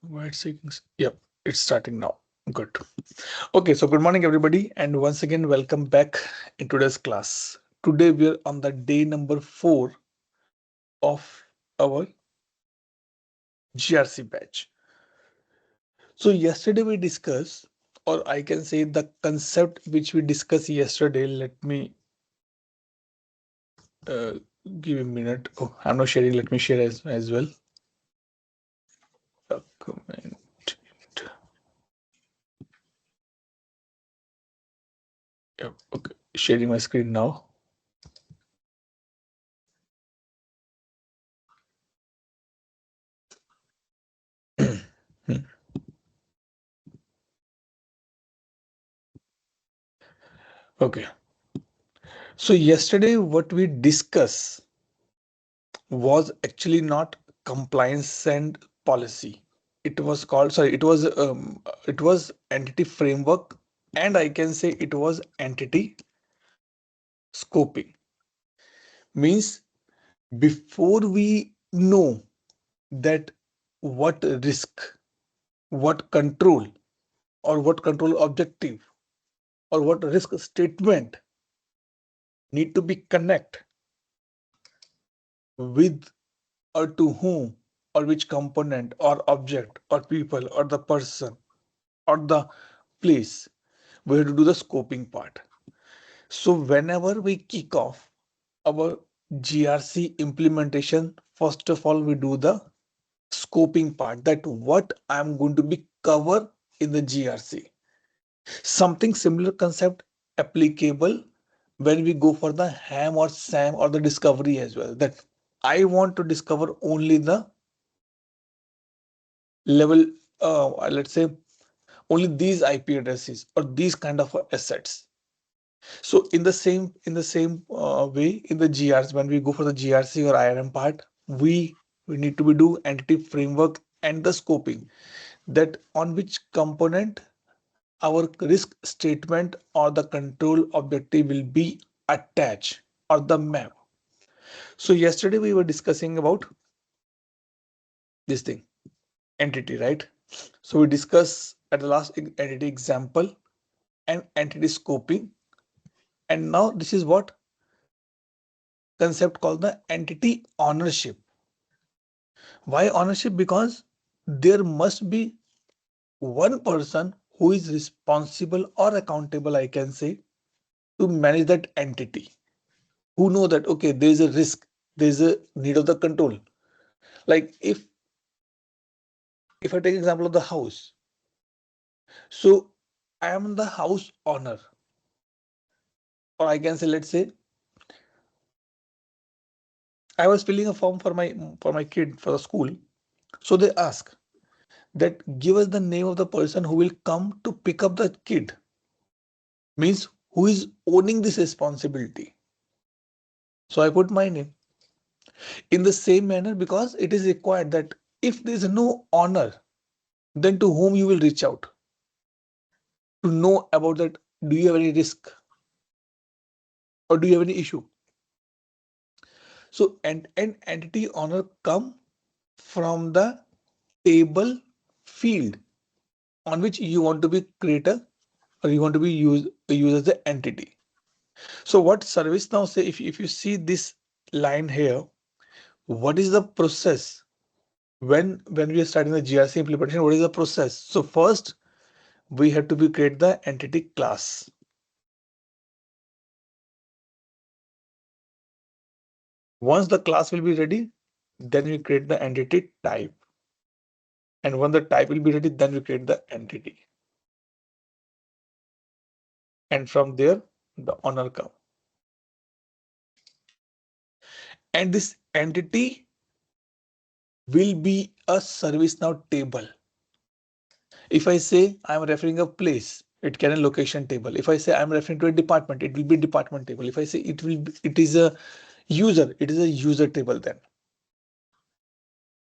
Wait seconds. Yep, it's starting now. Good. Okay, so good morning, everybody, and once again, welcome back in today's class. Today, we're on the day number 4 of our GRC batch. So, yesterday we discussed, or I can say the concept which we discussed yesterday. Let me uh, give a minute. Oh, I'm not sharing. Let me share as well. Document. Yep, okay, sharing my screen now. Okay. So yesterday, what we discussed was actually not compliance and policy. It was called, sorry, it was entity framework, and I can say it was entity scoping. Means before we know that what risk, what control, or what control objective, or what risk statement need to be connect with or to whom or which component or object or people or the person or the place, we have to do the scoping part. So whenever we kick off our GRC implementation, first of all we do the scoping part, that what I'm going to be cover in the GRC. Something similar concept applicable when we go for the ham or sam or the discovery as well, that I want to discover only the level, let's say only these IP addresses or these kind of assets. So in the same way, in the GRs, when we go for the GRC or IRM part, we need to be do entity framework and the scoping, that on which component our risk statement or the control objective will be attached or the map. So yesterday we were discussing about this thing, entity, right? So we discuss at the last entity example and entity scoping, and now this is what concept called the entity ownership. Why ownership? Because there must be one person who is responsible or accountable, I can say, to manage that entity, who know that okay, there is a risk, there is a need of the control. Like if I take example of the house, so I am the house owner, or I can say, let's say I was filling a form for my kid for the school. So they ask that give us the name of the person who will come to pick up the kid, means who is owning this responsibility. So I put my name in the same manner, because it is required that if there is no owner, then to whom you will reach out to know about that, do you have any risk or do you have any issue. So and entity owner come from the table field on which you want to be creator or you want to be use as the entity. So what service now say, if you see this line here, what is the process when we are starting the GRC implementation? What is the process? So first we have to be create the entity class. Once the class will be ready, then we create the entity type, and when the type will be ready, then we create the entity, and from there the owner come, and this entity will be a service now table. If I say I'm referring a place, it can a location table. If I say I'm referring to a department, it will be department table. If I say it is a user, it is a user table. Then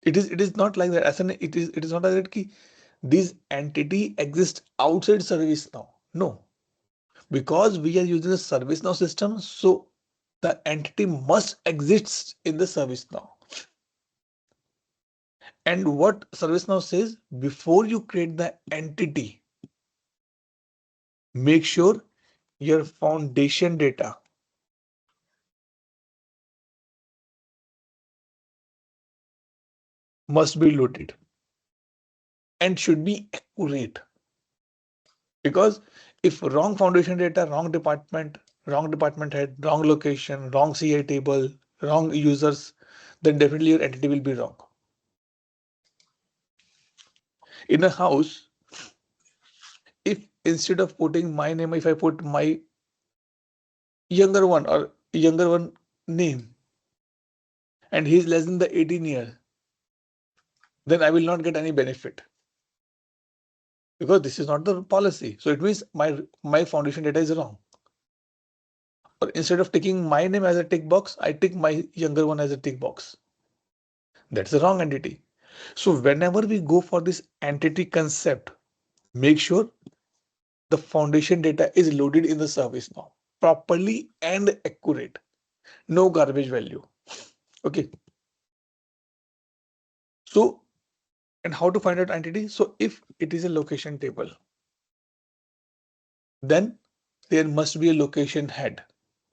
it is not like that. As an it is not like that ki this entity exists outside service now. No, because we are using the service now system, so the entity must exist in the service now. And what ServiceNow says, before you create the entity, make sure your foundation data must be loaded and should be accurate. Because if wrong foundation data, wrong department head, wrong location, wrong CI table, wrong users, then definitely your entity will be wrong. In a house, if instead of putting my name, if I put my younger one or younger one name and he's less than the 18 year, then I will not get any benefit because this is not the policy. So it means my foundation data is wrong. Or instead of taking my name as a tick box, I take my younger one as a tick box. That's the wrong entity. So whenever we go for this entity concept, make sure the foundation data is loaded in the service now properly and accurate. No garbage value. Okay. So, and how to find out entity? So if it is a location table, then there must be a location head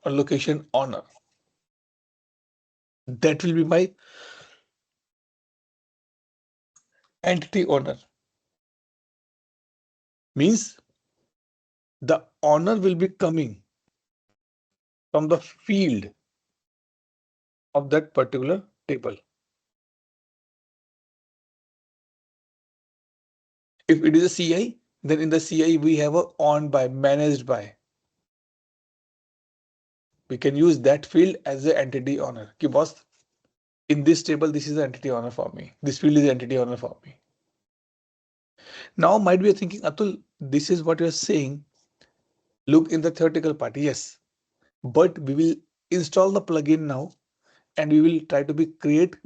or location owner. That will be my entity owner. Means the owner will be coming from the field of that particular table. If it is a CI, then in the CI we have a on by, managed by. We can use that field as the entity owner. Ki boss, in this table, this is the entity owner for me. This field is the entity owner for me. Now might be thinking, Atul, this is what you're saying. Look in the theoretical part, yes. But we will install the plugin now and we will try to be create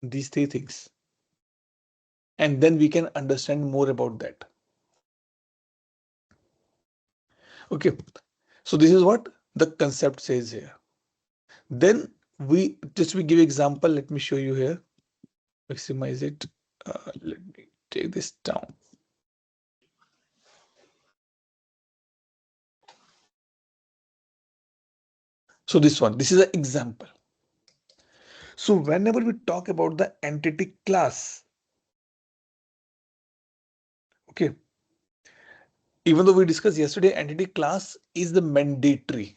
these three things. And then we can understand more about that. Okay. So this is what the concept says here. Then we give example. Let me show you here. Maximize it. Let me take this down. So this is an example. So whenever we talk about the entity class, okay, even though we discussed yesterday, entity class is the mandatory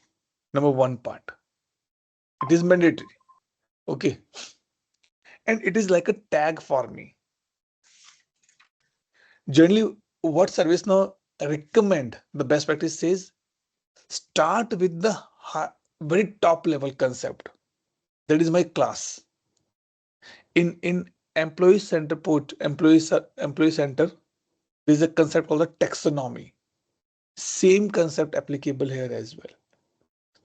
number one part. It is mandatory. Okay. And it is like a tag for me. Generally, what ServiceNow recommend, the best practice says, start with the very top level concept. That is my class. In employee center employee center, there is a concept called the taxonomy. Same concept applicable here as well.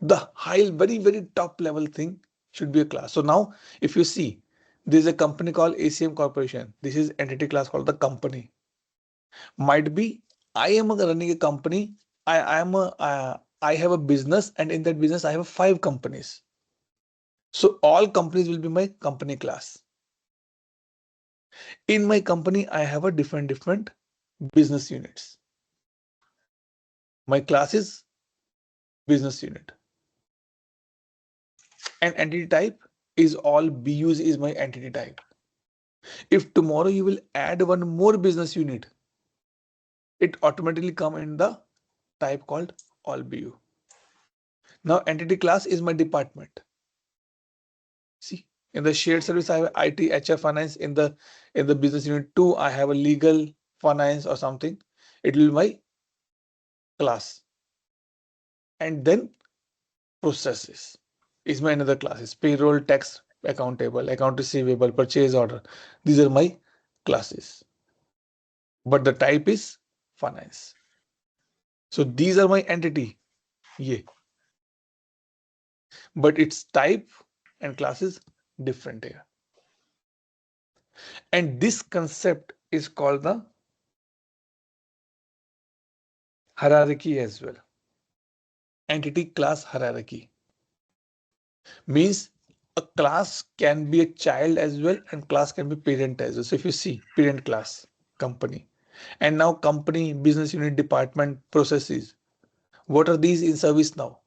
The high, very top level thing should be a class. So now, if you see, there is a company called ACM Corporation. This is entity class called the company. Might be I am running a company. I have a business, and in that business I have 5 companies. So all companies will be my company class. In my company, I have a different business units. My class is business unit. And entity type is all BUs is my entity type. If tomorrow you will add one more business unit, it automatically come in the type called all BU. Now entity class is my department. See, in the shared service, I have IT, HR, finance. In the business unit 2, I have a legal, finance or something. It will be my class. And then processes is my another classes. Payroll, tax, accountable, account receivable, purchase order. These are my classes. But the type is finance. So these are my entity. Yeah. But its type and classes different here. And this concept is called the hierarchy as well. Entity class hierarchy means a class can be a child as well, and class can be parent as well. So if you see parent class, company, and now company, business unit, department, processes, what are these in service now?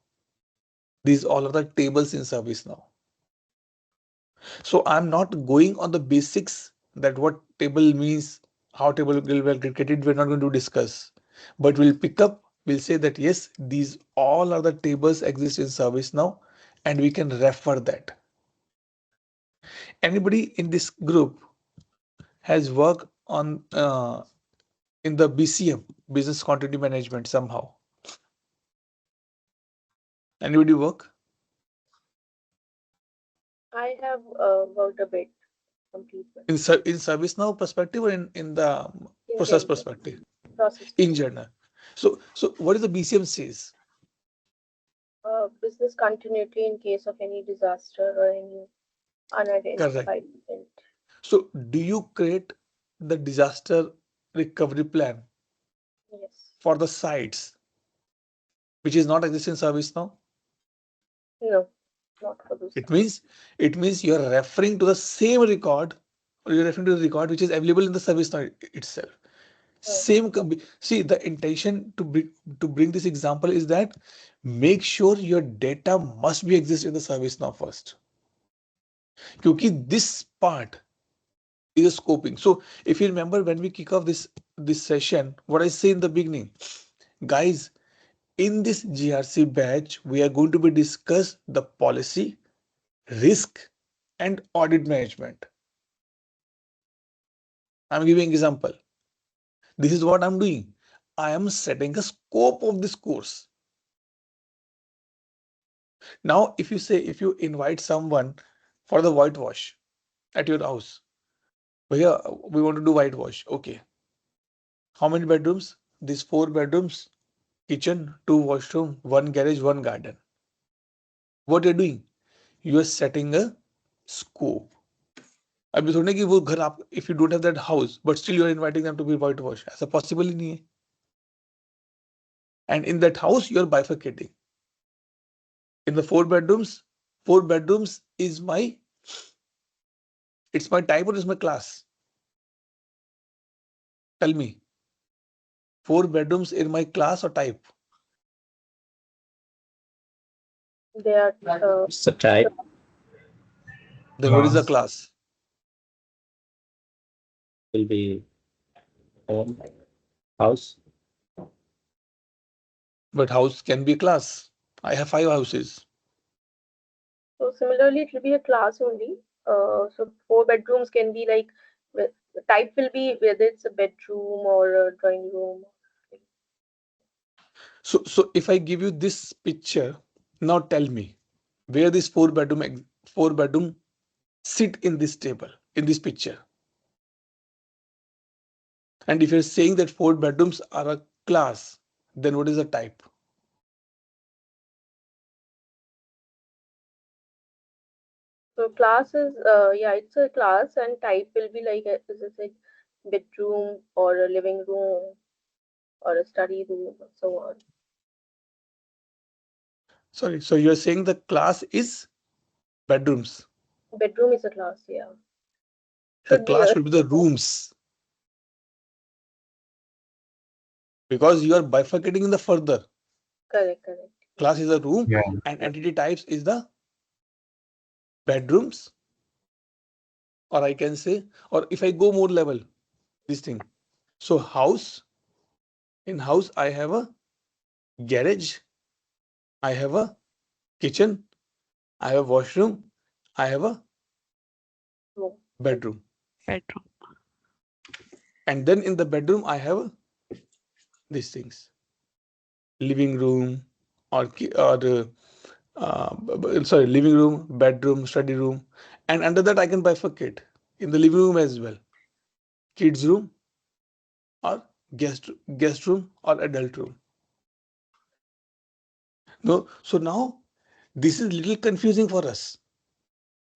These all are the tables in service now. So I'm not going on the basics that what table means, how table will get created. We're not going to discuss, but we'll pick up. We'll say that yes, these all are the tables exist in service now, and we can refer that. Anybody in this group has worked on in the BCM, business continuity management somehow? Anybody work I have worked a bit completely in service now perspective or in the in process general perspective process in perspective. general? So what is the BCM says? Business continuity in case of any disaster or any Correct. unidentified event. So do you create the disaster recovery plan Yes. for the sites which is not existing service now? No, not for those It sites. means it means you are referring to the same record, or you're referring to the record which is available in the service now itself. Hmm. Same see, the intention to bring this example is that make sure your data must be exist in the service now first. Because this part is a scoping. So if you remember when we kick off this session, what I say in the beginning, guys, in this GRC batch, we are going to be discuss the policy, risk, and audit management. I'm giving example. This is what I'm doing. I am setting a scope of this course. Now, if you invite someone for the whitewash at your house, Bhaiya, we want to do whitewash. Okay. How many bedrooms? These 4 bedrooms, kitchen, 2 washroom, 1 garage, 1 garden. What you're doing? You are setting a scope. अभी थोड़ी ना कि वो घर आप if you don't have that house but still you are inviting them to be whitewash, ऐसा possible ही नहीं है. And in that house you are bifurcating. In the 4 bedrooms, 4 bedrooms is my, it's my type or is my class? Tell me. 4 bedrooms in my class or type? They are It's a type Then what is the class class? will be home, house. But house can be a class. I have 5 houses. so similarly it will be a class only. So 4 bedrooms can be like the type will be whether it's a bedroom or a drawing room. So if I give you this picture, now tell me where this 4 bedroom sit in this table, in this picture. And if you're saying that 4 bedrooms are a class, then what is the type? So class is yeah, it's a class and type will be like a, is it like bedroom or a living room or a study room and so on. Sorry, so you're saying the class is bedrooms. Bedroom is a class, yeah. The Should be class a should be the rooms because you are bifurcating in the further. correct, correct. Class is a room Yeah. and entity types is the bedrooms, or I can say, or if I go more level, this thing. So house, in house, I have a garage, I have a kitchen, I have a washroom, I have a Room. bedroom. Bedroom. And then in the bedroom, I have these things, living room sorry, living room, bedroom, study room. And under that, I can bifurcate in the living room as well. Kids room or guest room or adult room. No, so now this is little confusing for us.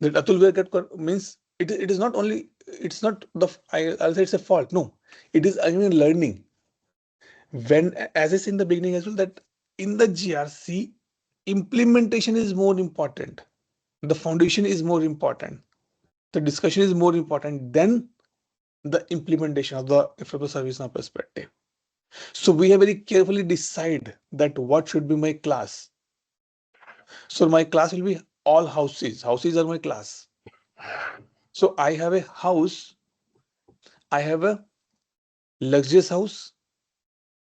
That Atul means it is not only, it's not I'll say it's a fault. No, it is again learning. When, as I said in the beginning as well, that in the GRC implementation is more important. The foundation is more important. The discussion is more important than the implementation of from the ServiceNow perspective. So we have very carefully decide that what should be my class. So my class will be all houses. Houses are my class. So I have a house. I have a luxurious house.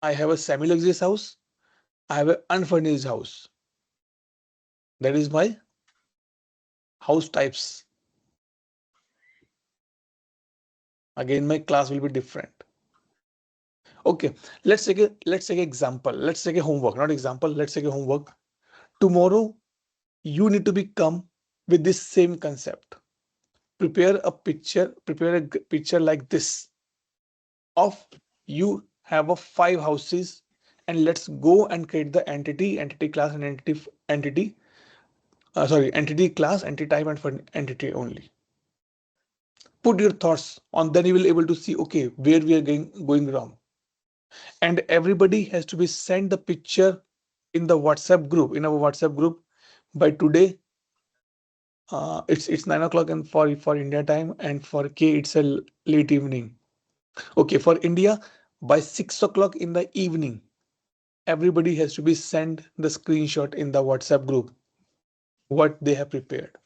I have a semi-luxurious house. I have an unfurnished house. That is my house types. Again, my class will be different. Okay, let's take example. Let's take a homework, not example. Let's take a homework. Tomorrow, you need to become with this same concept. Prepare a picture like this of you have a 5 houses, and let's go and create the entity class and entity class, entity type, and for entity only. Put your thoughts on, then you will able to see, okay, where we are going wrong. And everybody has to be sent the picture in the WhatsApp group, in our WhatsApp group by today. It's 9 o'clock and for India time, and for K it's a late evening. Okay, for India, by 6 o'clock in the evening, everybody has to be sent the screenshot in the WhatsApp group what they have prepared,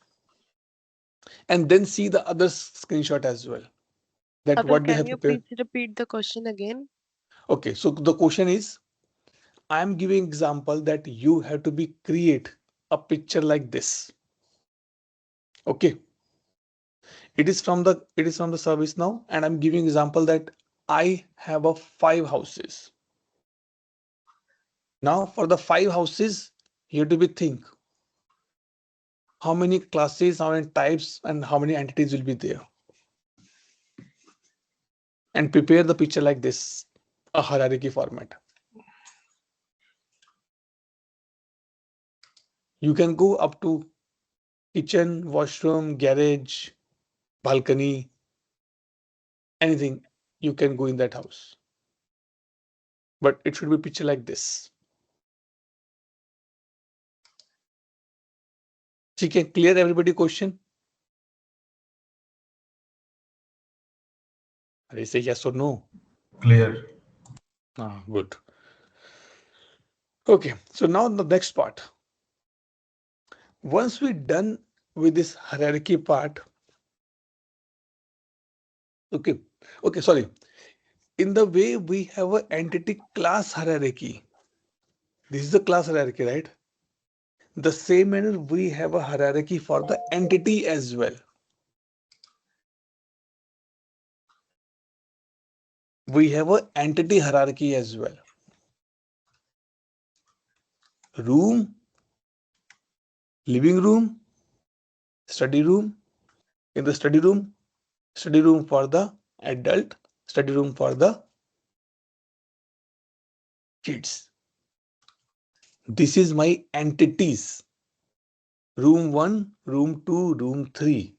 and then see the other screenshot as well, that Atul, what they can have you prepared. please repeat the question again? Okay, so the question is, I am giving example that you have to be create a picture like this. Okay, it is from the service now, and I'm giving example that I have a 5 houses. Now for the 5 houses, you have to be think how many classes, how many types, and how many entities will be there, and prepare the picture like this, a hierarchy format. You can go up to kitchen, washroom, garage, balcony, anything you can go in that house. But it should be picture like this. She can clear everybody question. They say yes or no. Clear. Good. Okay, so now the next part. Once we're done with this hierarchy part, okay, sorry. In the way we have an entity class hierarchy, this is the class hierarchy, right? The same manner we have a hierarchy for the entity as well. We have an entity hierarchy as well. Room, living room, study room. In the study room for the adult, study room for the kids. This is my entities. Room 1, room 2, room 3.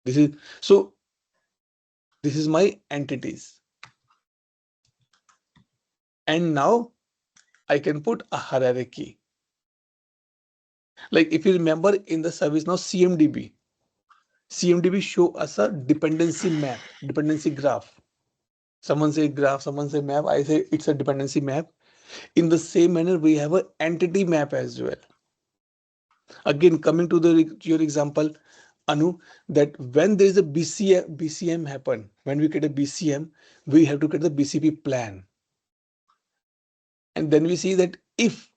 This is my entities. And now I can put a hierarchy. Like if you remember in the service now CMDB show us a dependency map, dependency graph. Someone say graph, someone say map. I say it's a dependency map. In the same manner, we have an entity map as well. Again, coming to your example, Anu, that when there is a BCM happen, when we get a BCM, we have to get the BCP plan. And then we see that if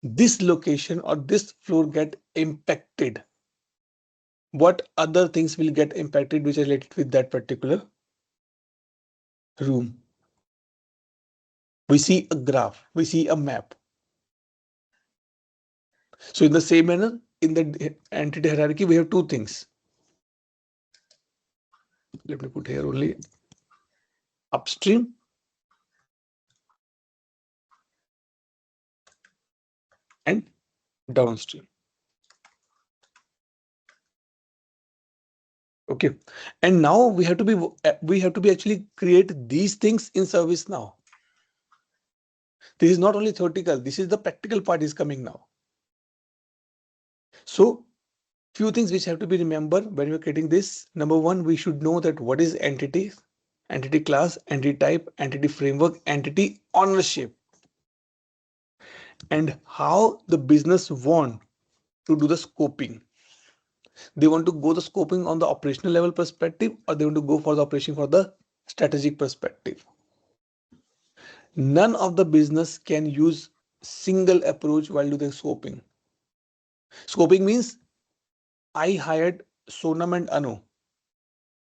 this location or this floor get impacted, what other things will get impacted which are related with that particular room. We see a graph, we see a map. So in the same manner, in the entity hierarchy, we have two things. Let me put here only upstream and downstream. Okay, and now we have to be actually create these things in service now. This is not only theoretical, this is the practical part is coming now. So few things which have to be remembered when we're creating this. Number one, we should know that what is entity, entity class, entity type, entity framework, entity ownership, and how the business want to do the scoping. They want to go the scoping on the operational level perspective, or they want to go for the operation for the strategic perspective. None of the business can use single approach while doing scoping. Scoping means I hired Sonam and Anu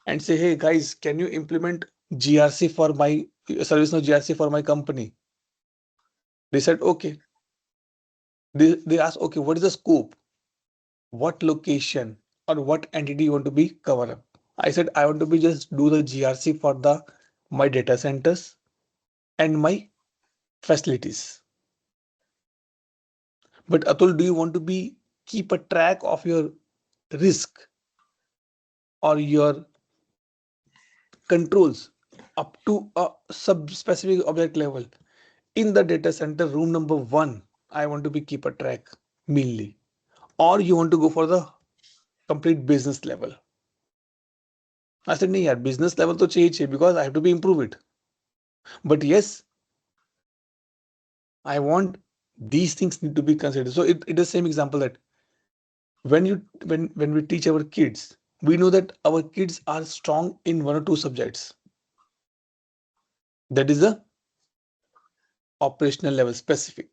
and say, hey guys, can you implement GRC for my service now GRC for my company? They said okay. They asked, okay, what is the scope? What location or what entity you want to be cover up? I said I want to be just do the GRC for the my data centers and my facilities. But Atul, do you want to be keep a track of your risk or your controls up to a sub specific object level? In the data center room number one, I want to be keep a track mainly, or you want to go for the complete business level? I said, नहीं यार, business level तो चाहिए because I have to be improve it. But yes, I want these things need to be considered. So it is same example that when we teach our kids, we know that our kids are strong in one or two subjects. That is a operational level specific.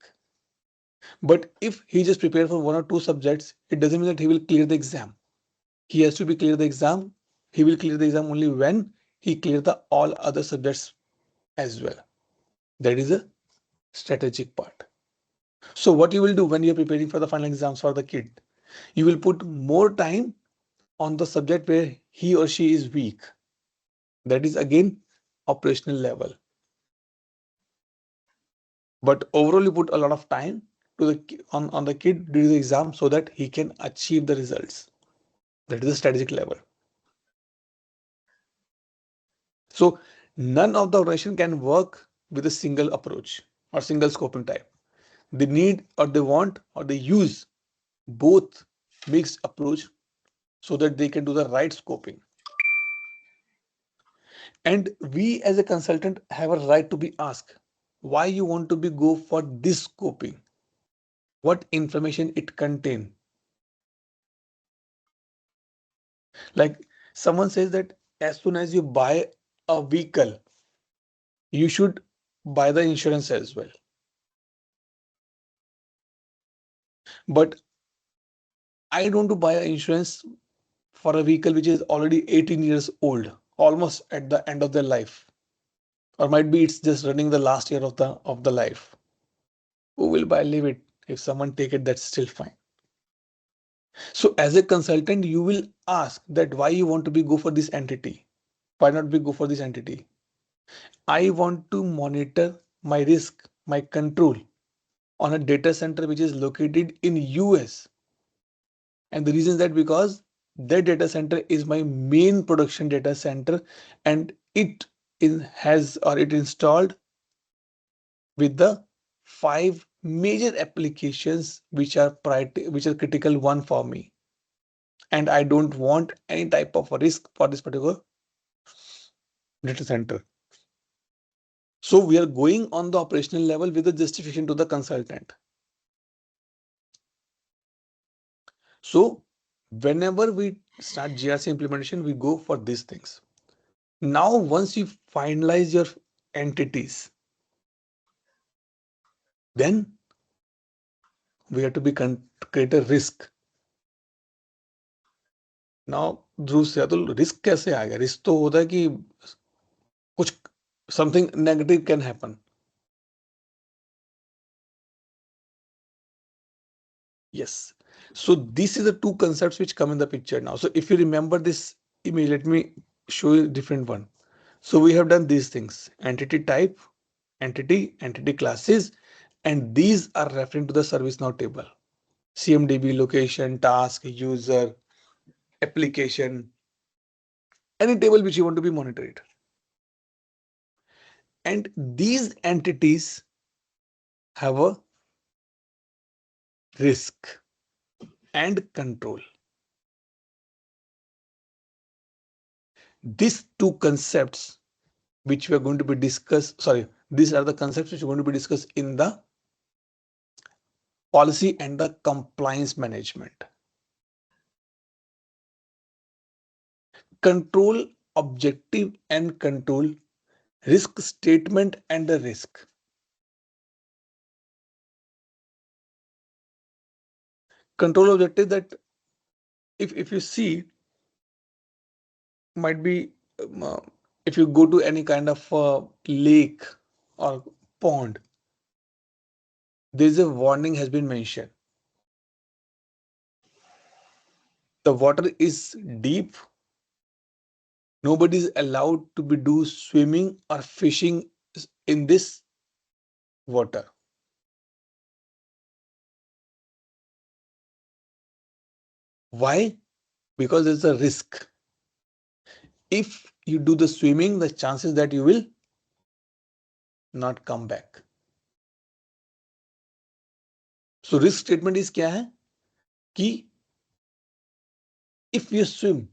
But if he just prepared for one or two subjects, it doesn't mean that he will clear the exam. He has to be clear the exam. He will clear the exam only when he clear the all other subjects as well. That is a strategic part. So what you will do when you're preparing for the final exams for the kid, you will put more time on the subject where he or she is weak. That is again operational level. But overall, you put a lot of time to on the kid during the exam so that he can achieve the results. That is the strategic level. So none of the organization can work with a single approach or single scoping type. They need or they want or they use both mixed approach so that they can do the right scoping. And we as a consultant have a right to be asked why you want to be go for this scoping, what information it contain. Like someone says that as soon as you buy a vehicle, you should buy the insurance as well. But I don't want to buy an insurance for a vehicle which is already 18 years old, almost at the end of their life, or might be it's just running the last year of the life. Who will buy leave it? If someone take it, that's still fine. So as a consultant, you will ask that why you want to be go for this entity. Why not be go for this entity? I want to monitor my risk, my control on a data center which is located in US. And the reason is that because that data center is my main production data center and it installed with the 5 major applications which are critical one for me. And I don't want any type of risk for this particular data center. So we are going on the operational level with the justification to the consultant. So whenever we start GRC implementation, we go for these things. Now, once you finalize your entities, then we have to be create a risk. Now, ध्रुव से Atul risk कैसे आ गया? Risk तो होता है कि कुछ something negative can happen. Yes. So these are the two concepts which come in the picture now. So if you remember this image, let me show you a different one. So we have done these things: entity type, entity classes, and these are referring to the ServiceNow table. CMDB, location, task, user, application, any table which you want to be monitored. And these entities have a risk and control. These two concepts which we are going to be discussed, these are the concepts which are going to be discussed in the policy and the compliance management. Control objective and control, risk statement and the risk. Control objective, that if you see, might be if you go to any kind of lake or pond, there is a warning has been mentioned. The water is deep. Nobody is allowed to be do swimming or fishing in this water. Why? Because there's a risk. If you do the swimming, the chances that you will not come back. So risk statement is क्या है कि if you swim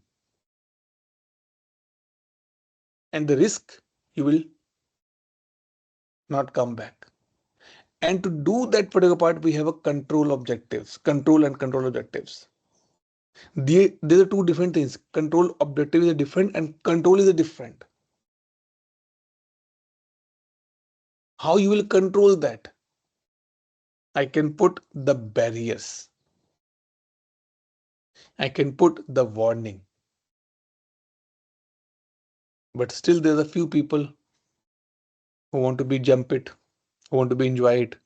and the risk, you will not come back. And to do that particular part, we have a control objectives, control and control objectives. These are two different things. Control objective is different and control is different. How you will control that? I can put the barriers. I can put the warning. But still there's a few people who want to be jump it, who want to be enjoy it.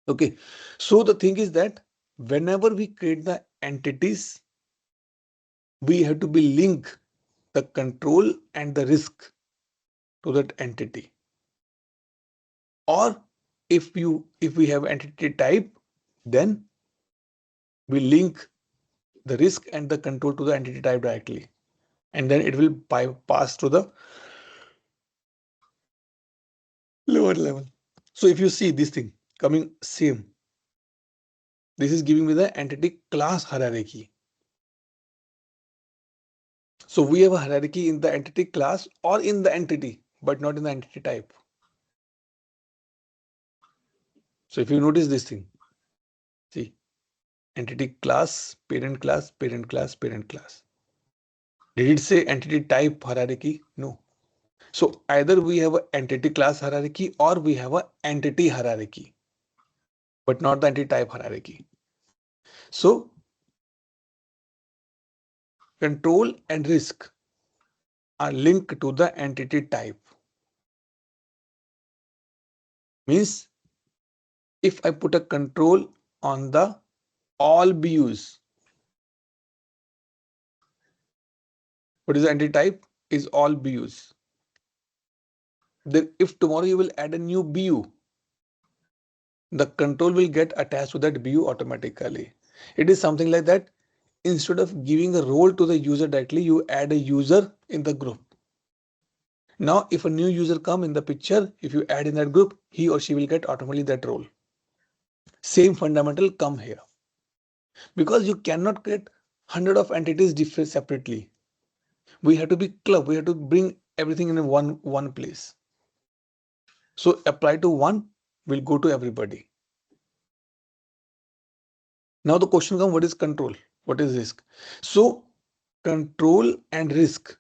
Okay. So the thing is that whenever we create the entities, we have to be link the control and the risk to that entity. Or if we have entity type, then we link the risk and the control to the entity type directly, and then it will bypass to the lower level. So if you see this thing coming same, this is giving me the entity class hierarchy. So we have a hierarchy in the entity class or in the entity, but not in the entity type. So if you notice this thing, see, entity class, parent class, parent class, parent class. Did it say entity type hierarchy? No. So either we have an entity class hierarchy or we have an entity hierarchy, but not the entity type hierarchy. So control and risk are linked to the entity type. Means if I put a control on the all BUs, what is the entity type? Is all BUs. Then if tomorrow you will add a new BU, the control will get attached to that BU automatically. It is something like that. Instead of giving a role to the user directly, you add a user in the group. Now, if a new user come in the picture, if you add in that group, he or she will get automatically that role. Same fundamental come here. Because you cannot create 100 of entities different separately. We have to be club. We have to bring everything in one place. So apply to one will go to everybody. Now the question comes, what is control? What is risk? So control and risk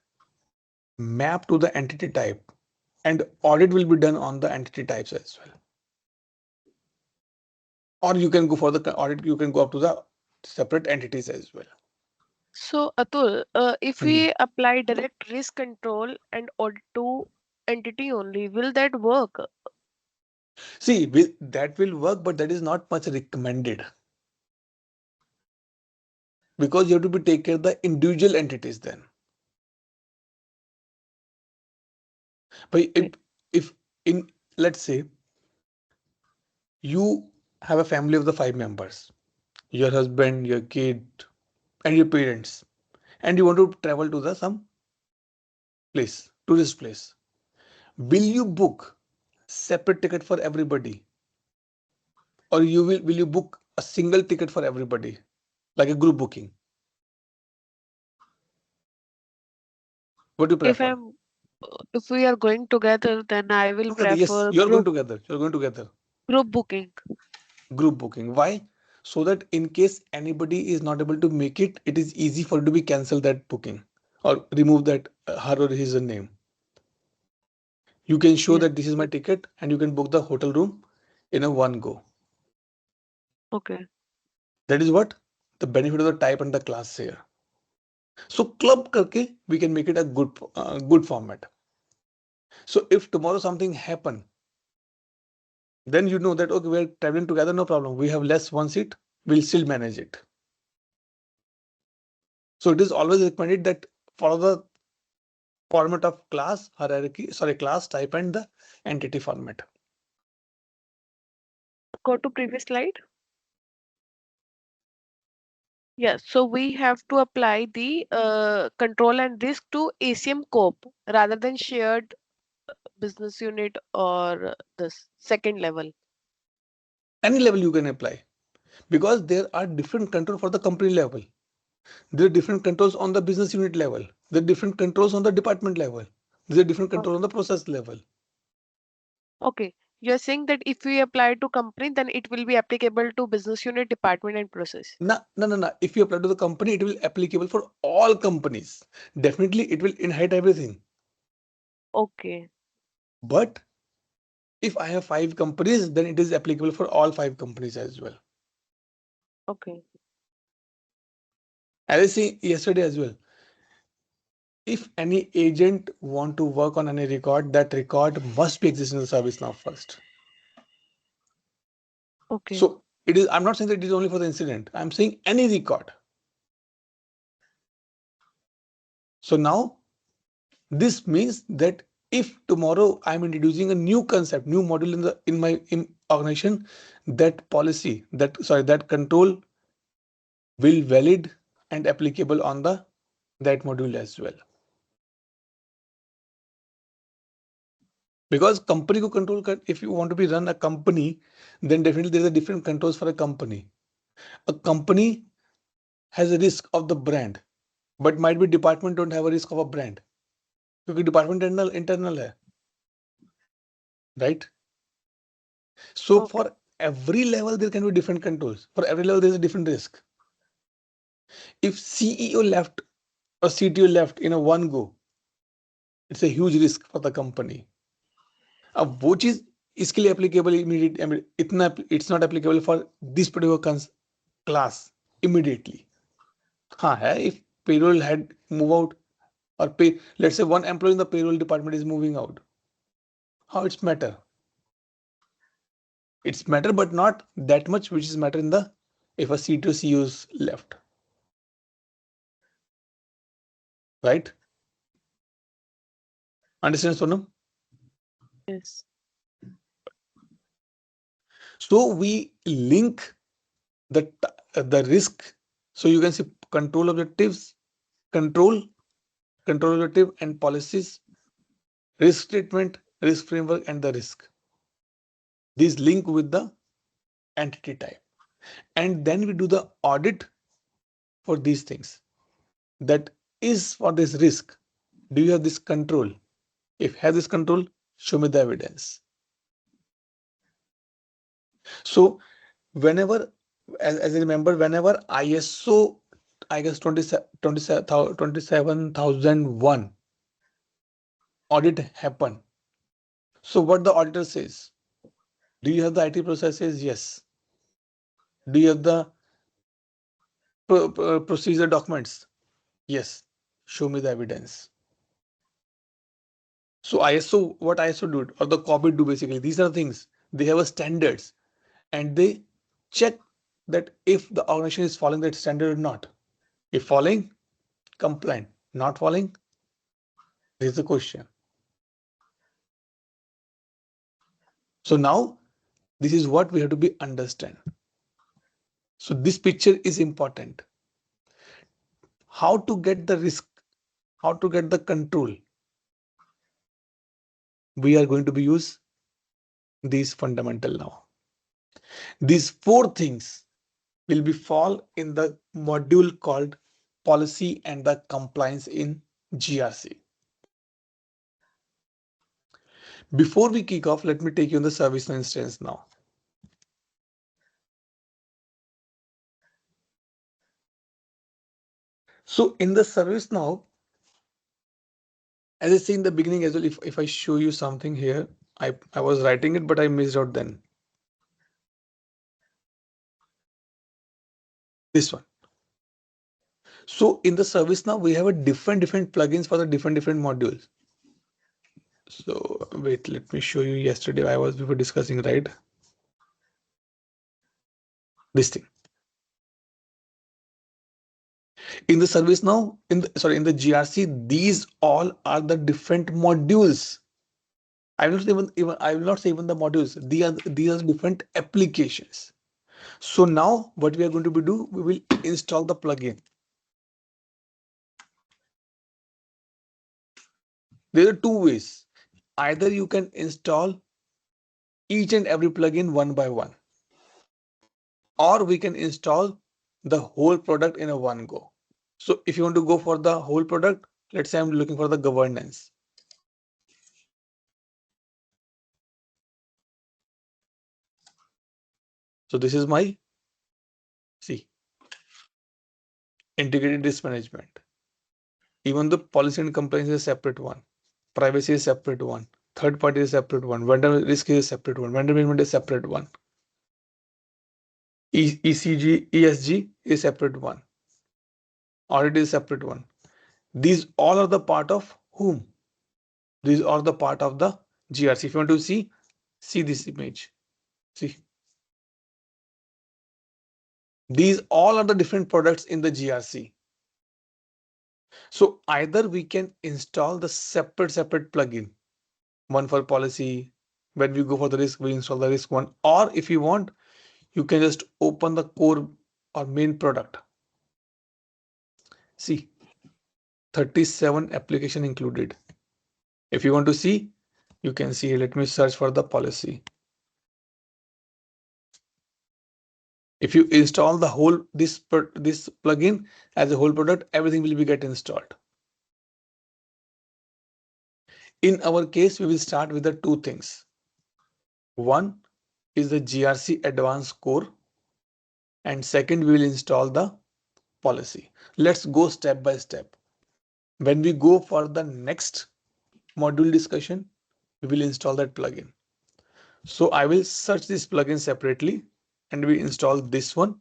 map to the entity type, and audit will be done on the entity types as well. Or you can go for the audit, you can go up to the separate entities as well. So, Atul, if Hanji. we apply direct risk control and audit to entity only, will that work? See, that will work, but that is not much recommended. Because you have to be take care of the individual entities then. But if in, let's say, you have a family of the 5 members, your husband, your kid, and your parents, and you want to travel to the some tourist place. Will you book separate ticket for everybody? or will you book a single ticket for everybody, like a group booking? What do you If prefer? if we are going together, then I will Together, yes, prefer you are going together. You are going together. group booking. Group booking. Why? So that in case anybody is not able to make it, it is easy for you to be cancel that booking or remove that her or his name. You can show Yes. that this is my ticket and you can book the hotel room in a one go. Okay. That is what the benefit of the type and the class here. So club करके we can make it a good format. So if tomorrow something happen, then you know that okay, we're traveling together, no problem. We have less one seat, we'll still manage it. So it is always recommended that follow the format of class hierarchy, sorry, class type and the entity format. Go to previous slide. Yes, so we have to apply the control and risk to ACM scope rather than shared business unit or the second level. Any level you can apply because there are different control for the company level. There are different controls on the business unit level. There are different controls on the department level. There are different Oh, controls on the process level. okay, you're saying that if we apply to company, then it will be applicable to business unit, department, and process. No, no, no, no. If you apply to the company, it will applicable for all companies. Definitely, it will inherit everything. Okay, But if I have 5 companies, then it is applicable for all 5 companies as well. okay, As I say yesterday as well, if any agent want to work on any record, that record must be exist in the service now first. okay, So it is. I'm not saying that it is only for the incident. I'm saying any record. So now this means that if tomorrow I'm introducing a new concept, new module in my organization, that policy, that control will valid and applicable on that module as well. Because company को control if you want to be run a company, then definitely there is a different controls for a company. A company has a risk of the brand, but might be department don't have a risk of a brand. क्योंकि department internal है, right? So okay, for every level there can be different controls. For every level there is a different risk. If CEO left or CTO left in a one go, it's a huge risk for the company. अब वो चीज इसके लिए applicable immediate इतना it's not applicable for this particular class immediately. हाँ है if payroll had move out or pay, let's say one employee in the payroll department is moving out, how it's matter? It's matter, but not that much, which is matter in the if a CTO CEO is left, right? Understand, Sonam? yes, So we link the risk. So you can see control objectives, control, control objective and policies, risk statement, risk framework, and the risk. These link with the entity type. And then we do the audit for these things. That is for this risk. Do you have this control? If have this control, show me the evidence. So whenever, as I remember, whenever ISO, I guess 27001 audit happen. So what the auditor says, do you have the IT processes? Yes. Do you have the procedure documents? Yes. Show me the evidence. So ISO, what ISO do or the copy do basically, these are things. They have a standards and they check that if the organization is following that standard or not. If following, compliant. Not following, this is the question. So now this is what we have to be understand. So this picture is important. How to get the risk, how to get the control. We are going to be use these fundamental now. These four things will be fall in the module called policy and the compliance in GRC. Before we kick off, let me take you on the service instance now. So in the service now, as I say in the beginning as well, if I show you something here, I was writing it, but I missed out then. This one. So in the service now, we have a different plugins for the different modules. So wait, let me show you. Yesterday we were discussing, right? This thing. In the service now, in the GRC, these all are the different modules. I will not I will not say even the modules. These are different applications. So now what we are going to do, we will install the plugin. There are two ways. Either you can install each and every plugin one by one, or we can install the whole product in a one go. So if you want to go for the whole product, let's say I'm looking for the governance. So this is my integrated risk management. Even the policy and compliance is a separate one. Privacy is a separate one. Third party is a separate one. Vendor risk is a separate one. Vendor management is a separate one. ECG, ESG is a separate one. Audit is a separate one. These all are the part of whom? These are the part of the GRC. If you want to see this image. See. These all are the different products in the GRC. So either we can install the separate plugin, one for policy. When we go for the risk, we install the risk one. Or if you want, you can just open the core or main product. See, 37 application included. If you want to see, you can see. Let me search for the policy. If you install the whole this plugin as a whole product, everything will be get installed. In our case, we will start with the two things. One is the GRC advanced core, and second we will install the policy. Let's go step by step. When we go for the next module discussion, we will install that plugin. So I will search this plugin separately and we install this one.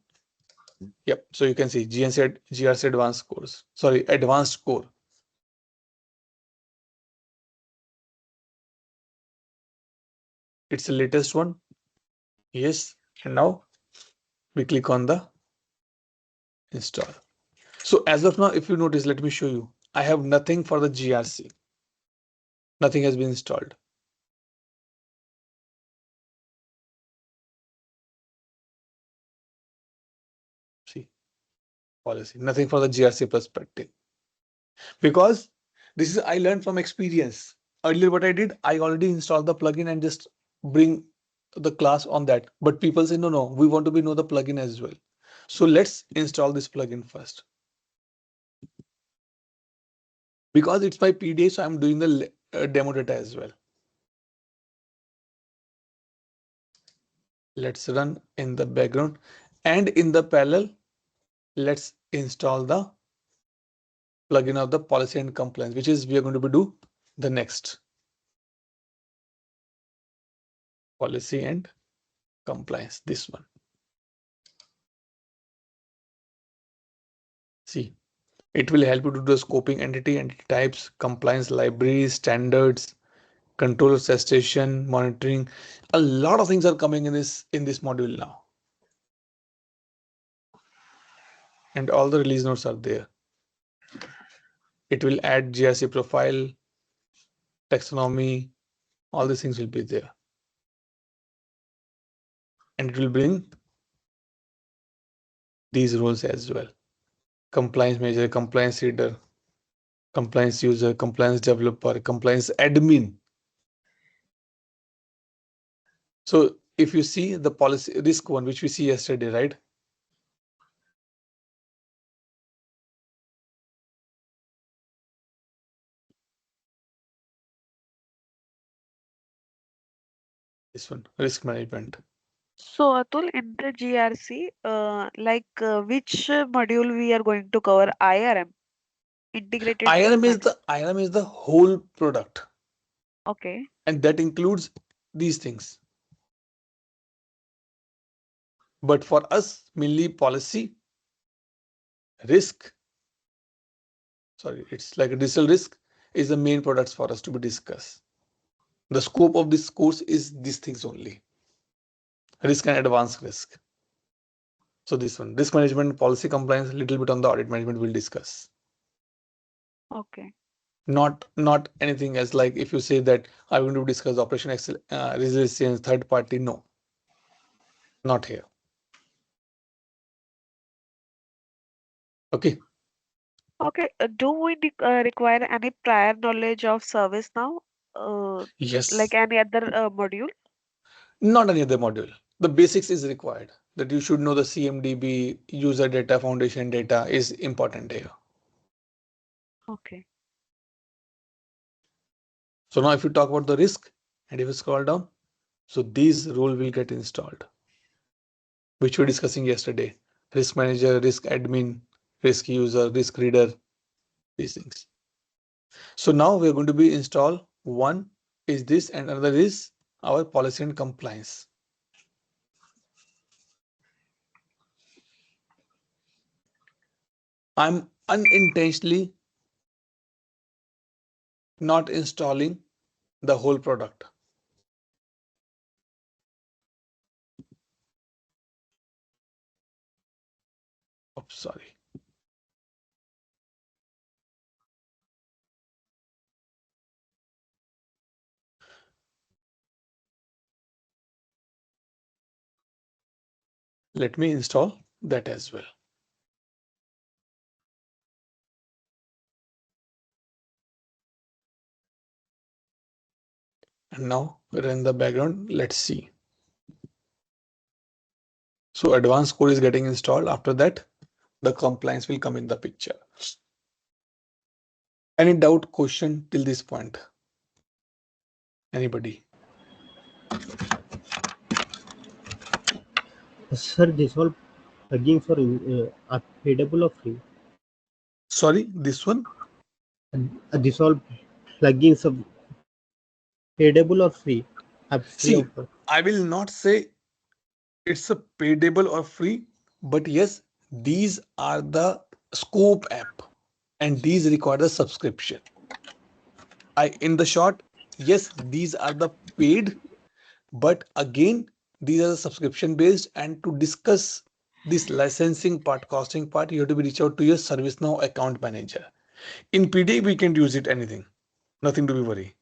Yep. So you can see GRC advanced course. Sorry, advanced core. It's the latest one. Yes. And now we click on the install. So as of now, if you notice, let me show you. I have nothing for the GRC. Nothing has been installed. See, policy, nothing for the GRC perspective. Because this is I learned from experience. Earlier, what I did, I already installed the plugin and just bring the class on that. But people say, no, we want to know the plugin as well. So let's install this plugin first. Because it's my PDA, so I'm doing the demo data as well. Let's run in the background, and in the parallel, let's install the plugin of the policy and compliance, which is we are going to do the next. Policy and compliance, this one. See, it will help you to do the scoping entity types, compliance libraries, standards, control session, monitoring. A lot of things are coming in this module now. And all the release notes are there. It will add GRC profile, taxonomy, all these things will be there. And it will bring these roles as well. Compliance manager, compliance reader, compliance user, compliance developer, compliance admin. So if you see the policy risk one, which we see yesterday, right? This one, risk management. So, Atul, in the GRC, which module we are going to cover? IRM, integrated risk management. IRM is the whole product, Okay, and that includes these things. But for us, mainly policy, risk, sorry, it's like a digital risk is the main products for us to be discussed. The scope of this course is these things only, risk and advanced risk. So this one, risk management, policy compliance, a little bit on the audit management we'll discuss. okay, Not anything else. Like if you say that I'm going to discuss operation resilience, third party, no, not here. Okay. okay. Do we require any prior knowledge of service now, like Yes. any other module? Not any other module. The basics is required. That you should know the CMDB, user data, foundation data is important here. Okay, So now if you talk about the risk and if you scroll down, so these rule will get installed, which we were discussing yesterday. Risk manager, risk admin, risk user, risk reader, these things. So now we're going to be install one is this and another is our policy and compliance. I'm unintentionally not installing the whole product. Oops, sorry. Let me install that as well. And now run the background. Let's see. So advanced code is getting installed. After that, the compliance will come in the picture. Any doubt, question till this point? Anybody? Sir, this all plugins are paidable or free? Sorry, this one? This all plugins are paidable or free? Are free See, offer? I will not say it's a paidable or free, but yes, these are the scope app and these require the subscription. In the short, yes, these are the paid, but again, these are the subscription based. And to discuss this licensing part, costing part, you have to be reach out to your ServiceNow account manager. In PD, we can use it anything, nothing to be worried.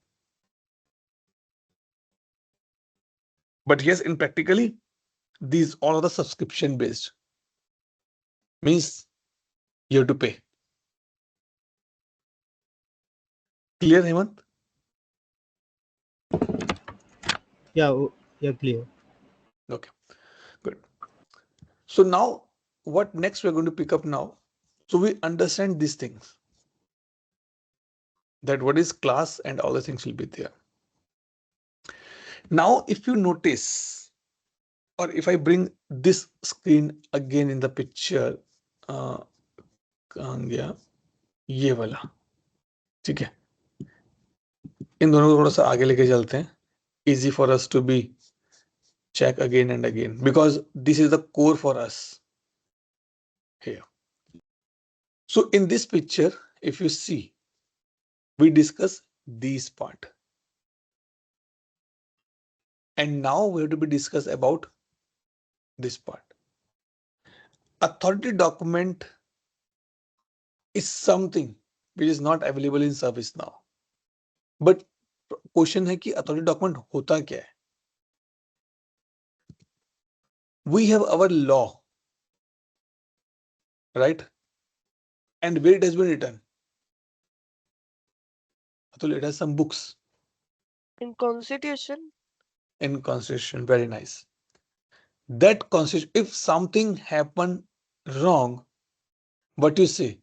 But yes, in practically, these all are the subscription based. Means you have to pay. Clear, Hemant? Yeah, clear. Okay, good. So now what next we're going to pick up now? So we understand these things, that what is class and all the things will be there. Now, if you notice, or if I bring this screen again in the picture, कहाँ गया ये वाला, ठीक है, इन दोनों को थोड़ा सा आगे लेके चलते हैं, easy for us to be check again and again because this is the core for us here. So in this picture, if you see, we discuss these part, and now we have to be discuss about this part. Authority document is something which is not available in ServiceNow. But question है कि authority document होता क्या है? We have our law, right? And where it has been written? Atul, it has some books. In Constitution, in constitution. Very nice. That constitution, if something happened wrong, what you say?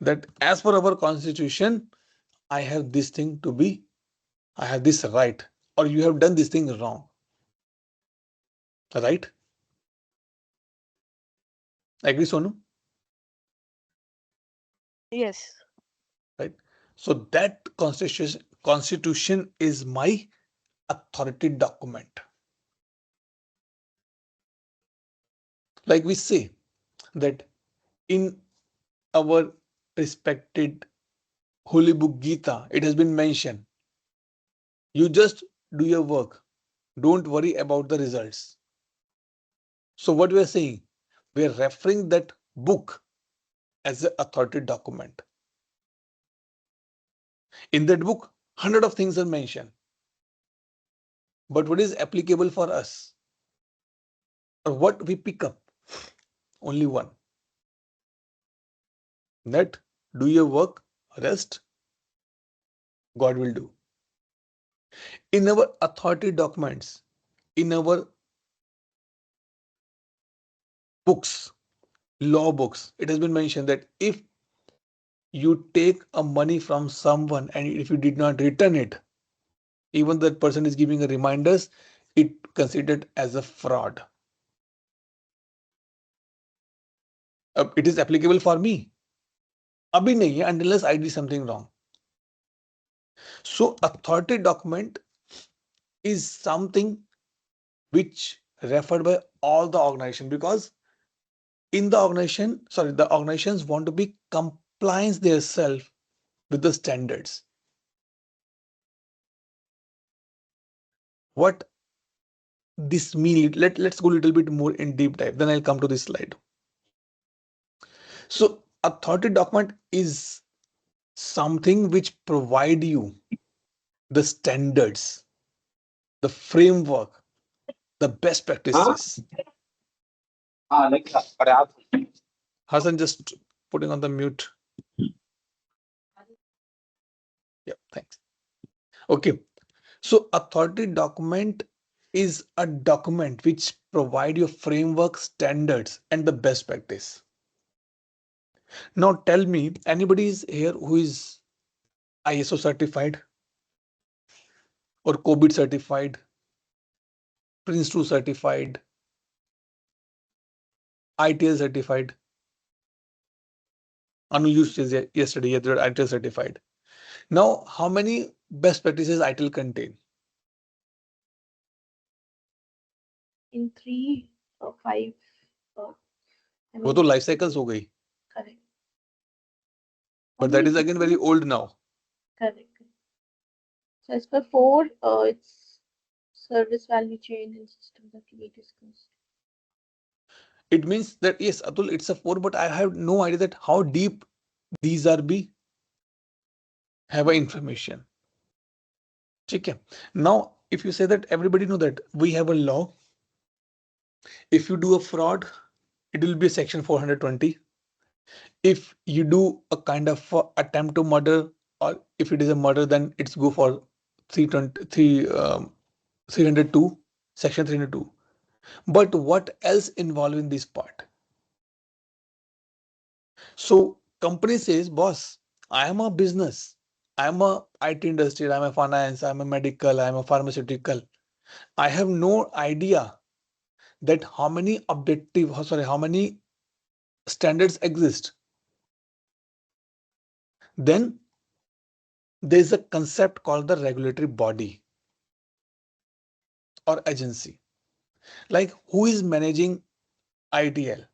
That as per our constitution, I have this thing to be, I have this right, or you have done this thing wrong. Right? Agree, Sonu? Yes. Right? So that constitution is my authority document. Like we say that in our respected holy book Gita, it has been mentioned, you just do your work. Don't worry about the results. So what we are saying, we are referring that book as an authority document. In that book, hundred of things are mentioned. But what is applicable for us? Or what we pick up? Only one. That do your work, rest, God will do. In our authority documents, in our books, law books, it has been mentioned that if you take a money from someone and if you did not return it, even that person is giving a reminders, it considered as a fraud. It is applicable for me. Abhi nahi hai unless I did something wrong. So authority document is something which referred by all the organization, because in the organization, sorry, the organizations want to be compliance themselves with the standards. What this mean? Let's go a little bit more in deep dive. Then I'll come to this slide. So authority document is something which provide you the standards, the framework, the best practices. Hassan, just putting on the mute. Yeah, thanks. Okay. So authority document is a document which provide you framework, standards, and the best practice. Now tell me, anybody is here who is ISO certified or COVID certified, Prince 2 certified, ITL certified? Anu used yesterday, they're ITL certified. Now, how many best practices ITL contain? In 3 or 5. I वो तो mean, life cycles हो गई, correct. but that is again very old now. Correct. So as per 4, it's service value chain and systems that we discussed. It means that yes, Atul, it's a 4, but I have no idea that how deep these are be have a information. Okay. Now, if you say that everybody know that we have a law, if you do a fraud, it will be section 420. If you do a kind of attempt to murder, or if it is a murder, then it's go for 302, section 302. But what else involved in this part? So company says, boss, I am a business. I'm a IT industry. I'm a finance. I'm a medical. I'm a pharmaceutical. I have no idea that how many how many standards exist. Then there's a concept called the regulatory body or agency. Like who is managing ITL?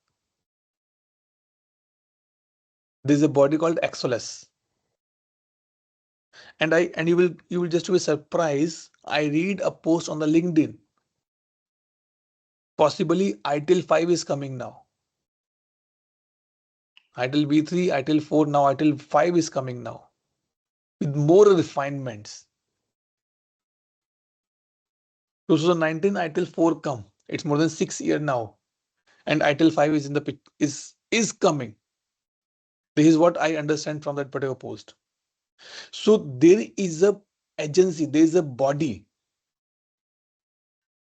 There's a body called XLS. And you will just be surprised. I read a post on the LinkedIn. Possibly ITL 5 is coming now. ITL V3, ITL 4, now ITL 5 is coming now with more refinements. 2019 ITL 4 come. It's more than 6 years now, and ITL 5 is in the is coming. This is what I understand from that particular post. So there is a agency, there is a body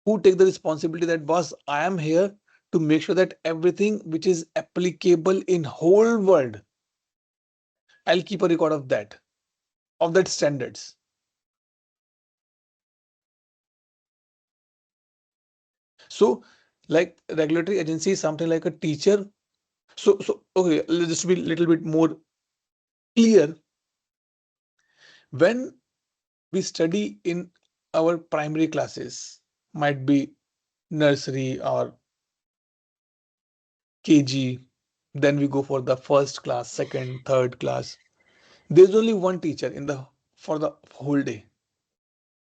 who take the responsibility that boss, I am here to make sure that everything which is applicable in whole world, I'll keep a record of that standards. So like regulatory agency is something like a teacher. So okay, let's just be a little bit more clear. When we study in our primary classes, might be nursery or KG, then we go for the first class, second, third class. There's only one teacher in the for the whole day.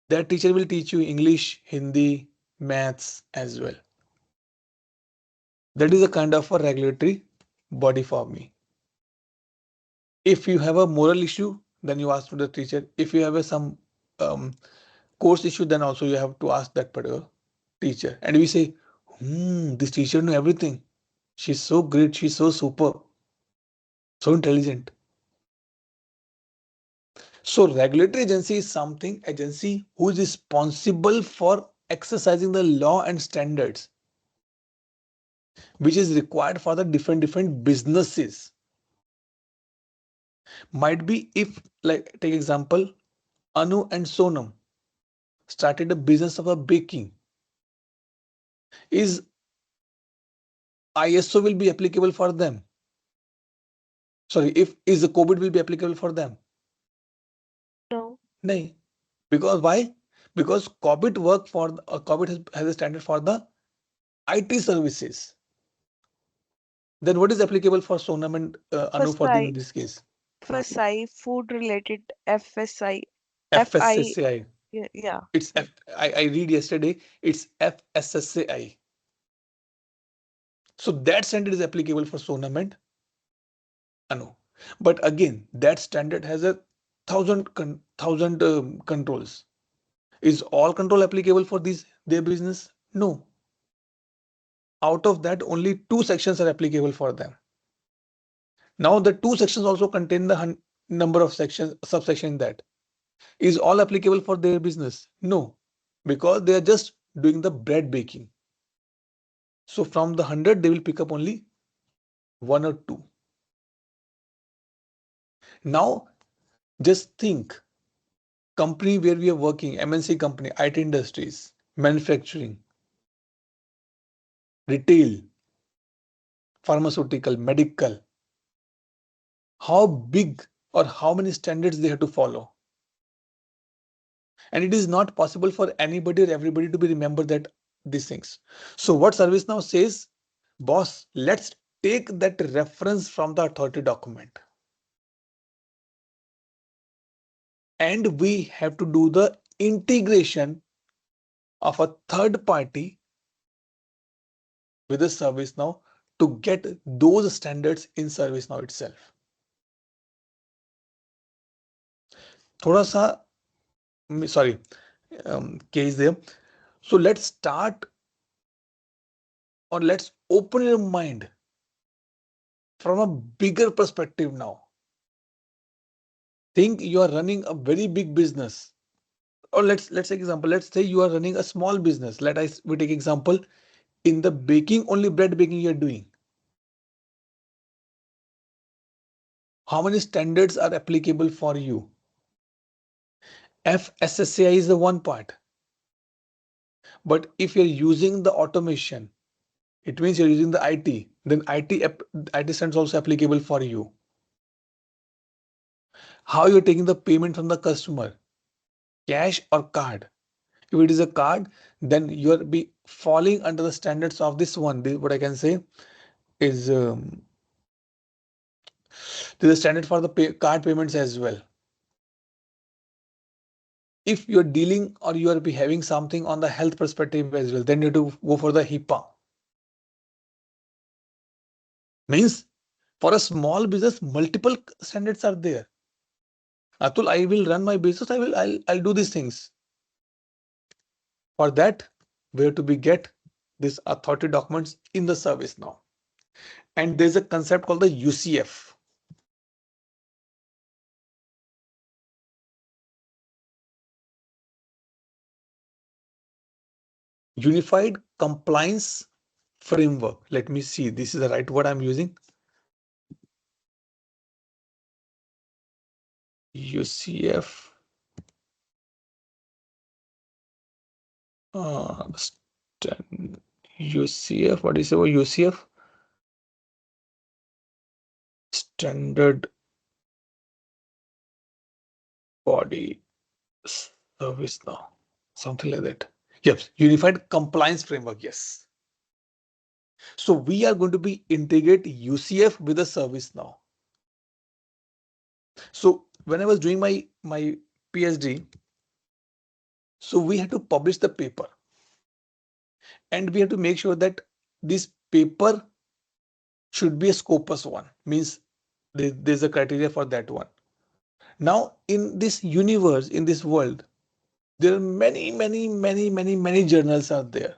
That teacher will teach you English, Hindi, maths as well. That is a kind of a regulatory body for me. If you have a moral issue, then you ask to the teacher. If you have some um, course issue, then also you have to ask that particular teacher. And we say, this teacher knows everything. She's so great. She's so super, so intelligent. So regulatory agency is something agency who is responsible for exercising the law and standards which is required for the different businesses. Might be if like take example, Anu and Sonam started a business of a baking. Is ISO will be applicable for them? Sorry, if is the COVID will be applicable for them? No. No. Because why? Because COVID work for COVID has a standard for the IT services. Then what is applicable for Sonam and Anu for in FSI, this case? FSI, food related FSI, FI, FSSAI. yeah. It's I read yesterday. It's FSSAI. So that standard is applicable for Sonam and Anu. But again, that standard has a thousand controls. Is all control applicable for their business? No. Out of that, only 2 sections are applicable for them. Now the 2 sections also contain the number of sections, subsection in that. Is all applicable for their business? No, because they are just doing the bread baking. So from the 100, they will pick up only 1 or 2. Now just think, company where we are working, MNC company, IT industries, manufacturing, retail, pharmaceutical, medical, how big or how many standards they have to follow. And it is not possible for anybody or everybody to be remember that these things. So what ServiceNow says, boss, let's take that reference from the authority document. And we have to do the integration of a third party with a ServiceNow to get those standards in ServiceNow itself. थोड़ा सा sorry case there. So let's start or let's open your mind from a bigger perspective now. Think you are running a very big business, or let's take example. Let's say you are running a small business. We take example in the baking, only bread baking you are doing. How many standards are applicable for you? FSSAI is the one part. But if you're using the automation, it means you're using the IT, then IT standards also applicable for you. How you're taking the payment from the customer, cash or card. If it is a card, then you're be falling under the standards of this one. What I can say is there's a standard for the card payments as well. If you're dealing or you are be having something on the health perspective as well, then you have to go for the HIPAA. Means for a small business, multiple standards are there. Atul, I will run my business. I'll do these things. For that, we have to get these authority documents in the ServiceNow. And there's a concept called the UCF. Unified compliance framework. Let me see. This is the right word I'm using. UCF. UCF. What is it? UCF? Standard body service now. Something like that. Yes. Unified compliance framework. Yes. So we are going to be integrate UCF with the service now. So when I was doing my PhD, so we had to publish the paper, and we have to make sure that this paper should be a Scopus one, means there's a criteria for that one. Now in this universe, in this world, there are many journals out there,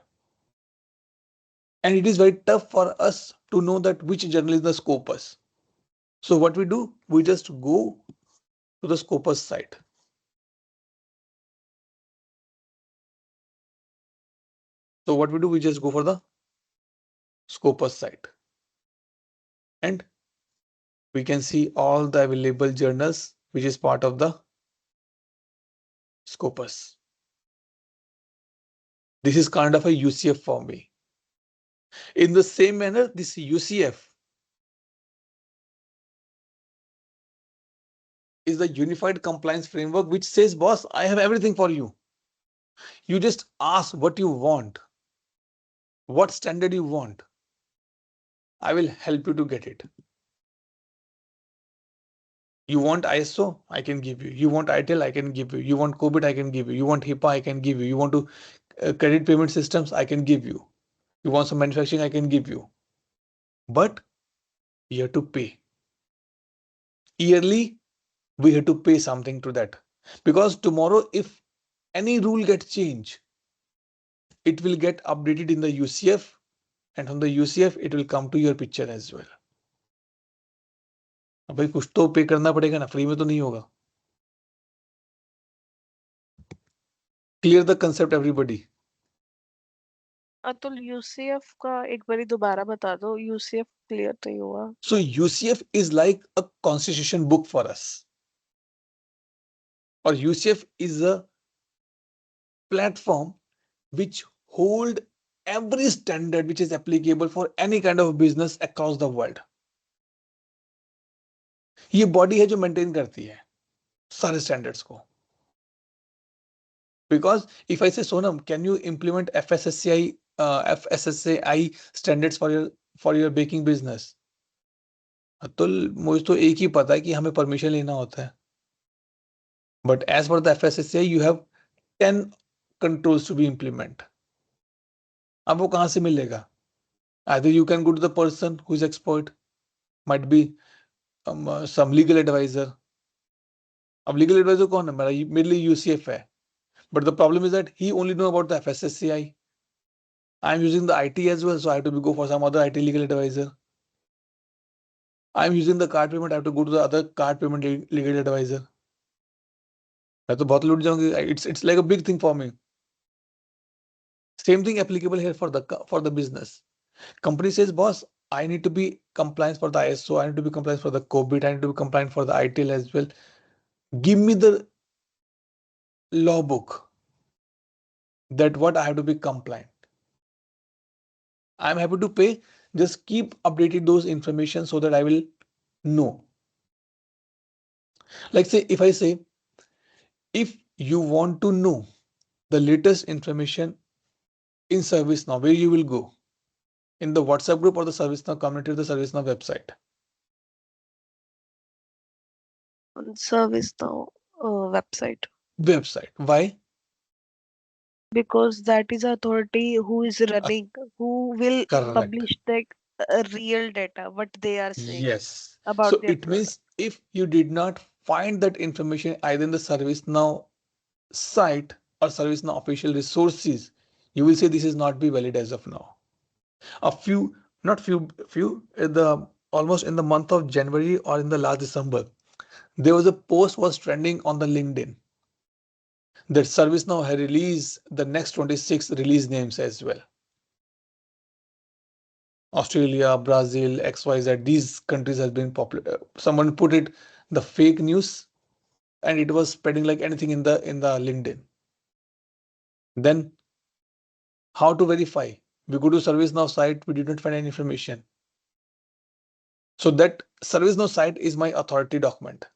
and it is very tough for us to know that which journal is the Scopus. So what we do, we just go to the Scopus site. So what we do, we just go for the Scopus site, and we can see all the available journals which is part of the Scopus. This is kind of a UCF for me. In the same manner, this UCF is the unified compliance framework which says, boss, I have everything for you. You just ask what you want, what standard you want. I will help you to get it. You want ISO, I can give you. You want ITIL, I can give you. You want COVID, I can give you. You want HIPAA, I can give you. You want to credit payment systems, I can give you. You want some manufacturing, I can give you. But you have to pay. Yearly, we have to pay something to that. Because tomorrow, if any rule gets changed, it will get updated in the UCF, and from the UCF, it will come to your picture as well. भाई कुछ तो पे करना पड़ेगा ना, free में तो नहीं होगा. Clear the concept, everybody. Atul UCF का एक बारी दोबारा बता दो, यूसीएफ क्लियर नहीं हुआ. So UCF is like a constitution book for us, or UCF is a platform which hold every standard which is applicable for any kind of business across the world. ये body है जो maintain करती है सारे standards को. Because if I say, Sonam, can you implement FSSAI standards for your baking business? Atul, मुझे तो एक ही पता है कि हमें परमिशन लेना होता है. But as per the FSSAI, you have 10 controls to be implement. अब वो कहाँ से मिलेगा? Either you can go to the person who is expert, might be some legal advisor. अब legal advisor कौन है? मेरे लिए UCF है. But the problem is that he only know about the FSSAI. I'm using the IT as well, so I have to go for some other IT legal advisor. I'm using the card payment, I have to go to the other card payment legal advisor. मैं तो बहुत लूट जाऊंगी. It's like a big thing for me. Same thing applicable here for the business. Company says, boss, I need to be compliant for the ISO, I need to be compliant for the COVID, I need to be compliant for the ITIL as well. Give me the law book that what I have to be compliant. I'm happy to pay. Just keep updating those information so that I will know. Like say, if I say, if you want to know the latest information in ServiceNow, where you will go? In the WhatsApp group or the ServiceNow community or the ServiceNow website? On ServiceNow website. Website. Why? Because that is authority who is running, who will Correct. publish the real data, what they are saying Yes. about So their it means if you did not find that information either in the ServiceNow site or ServiceNow official resources, you will say this is not be valid as of now. Almost in the month of January or in the last December, there was a post was trending on the LinkedIn that ServiceNow has released the next 26 release names as well. Australia, Brazil, XYZ, these countries has been popular. Someone put it the fake news and it was spreading like anything in the LinkedIn. Then how to verify? We go to ServiceNow site, we did not find any information. So that ServiceNow site is my authority document,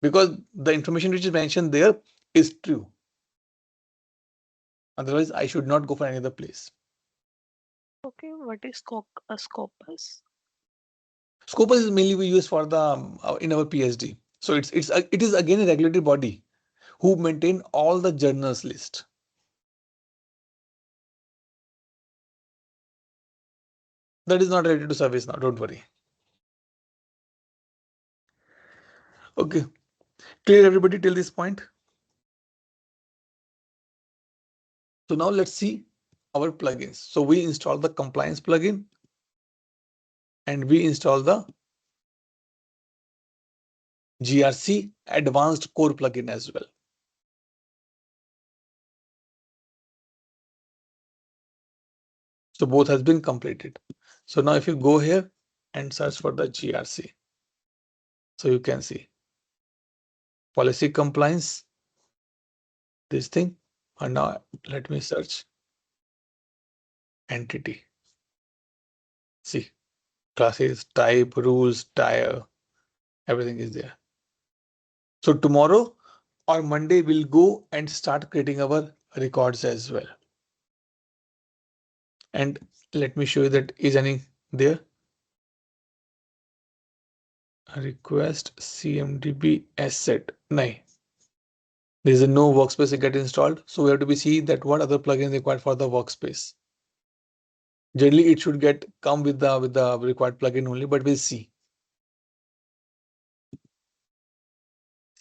because the information which is mentioned there is true. Otherwise, I should not go for any other place. Okay, what is Scopus? Scopus is mainly we use for the in our PSD. So it is again a regulatory body who maintain all the journals list. That is not related to ServiceNow, don't worry. Okay, clear everybody till this point? So now let's see our plugins. So we install the compliance plugin and we install the GRC advanced core plugin as well. So both has been completed. So now if you go here and search for the GRC, so you can see policy compliance, this thing. And now let me search entity. See, classes, type, rules, tire, everything is there. So tomorrow or Monday we'll go and start creating our records as well. And let me show you that is any there. Request CMDB asset. No, there is a no workspace get installed. So we have to be see that what other plugins required for the workspace. Generally, it should get come with the required plugin only, but we'll see.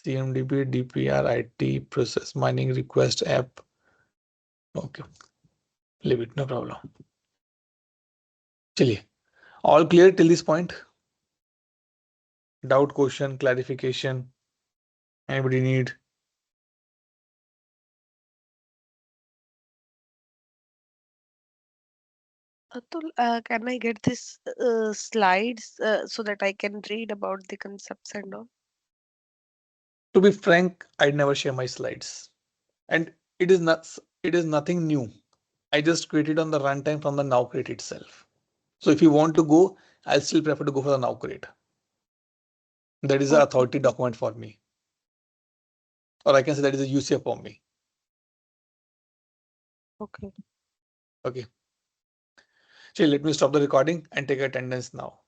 CMDB, DPR, IT, process mining, request app. Okay, leave it, no problem. Chaliye, all clear till this point? Doubt, question, clarification? Anybody need? Atul, can I get this slides so that I can read about the concepts and all? To be frank, I never share my slides, and it is nothing new. I just created on the runtime from the now create itself. So if you want to go, I'll still prefer to go for the now create. That is the authority document for me. Or I can say that is a UCF for me. Okay. Okay. So let me stop the recording and take attendance now.